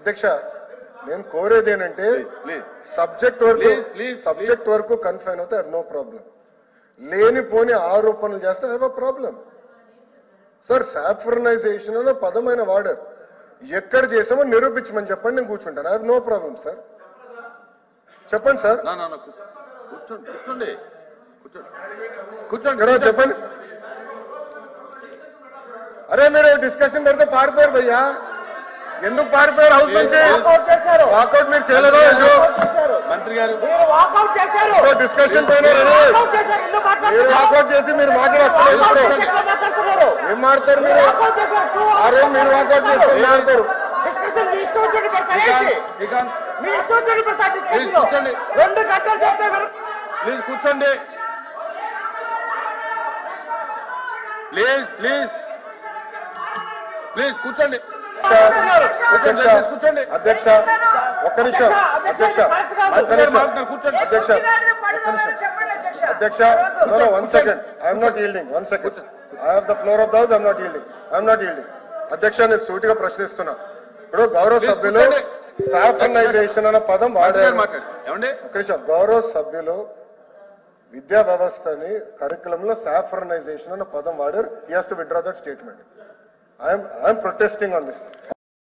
అధ్యక్ష నేను కోరేది ఏంటంటే సబ్జెక్ట్ వరకు కన్ఫైన్ అవుతే నో ప్రాబ్లం. లేనిపోని ఆరోపణలు చేస్తే I have a problem. Sir saffronization అనే పదమైన వాడారు. ఎక్కడ చేసామో నిరూపించమని చెప్పండి, నేను కూర్చుంటాను. I have no problem sir. చెప్పండి సార్. కూర్చోండి చెప్పండి. అరే మీరు డిస్కషన్ పెడితే పారిపోయారు భయ్యా. ఎందుకు పారిపోయారు హౌస్ నుంచి? వాకౌట్ మీరు చేయలేదు. మంత్రి గారు డిస్కషన్ పైన మీరు వాకౌట్ చేసి మీరు మాట్లాడతారు. ఏం మాట్లాడతారు మీరు? అరే మీరు వాకౌట్ చేసి మాట్లాడతారు. ప్లీజ్ కూర్చోండి. ప్లీజ్ కూర్చోండి. కూర్చోండి అధ్యక్ష ఒక్క నిమిషం. అధ్యక్ష అధ్యక్ష అధ్యక్ష one second. I'm not yielding. One second. I have the floor of the house. I'm not yielding. అధ్యక్ష నేను సూటిగా ప్రశ్నిస్తున్నా. ఇప్పుడు గౌరవ సభ్యులు సాఫ్రనైజేషన్ అన్న పదం వాడారు. ఒక నిమిషం. గౌరవ సభ్యులు విద్యా వ్యవస్థని కరికులంలో సాఫ్రనైజేషన్ అన్న పదం వాడారు. He has to withdraw that statement. I'm protesting on this.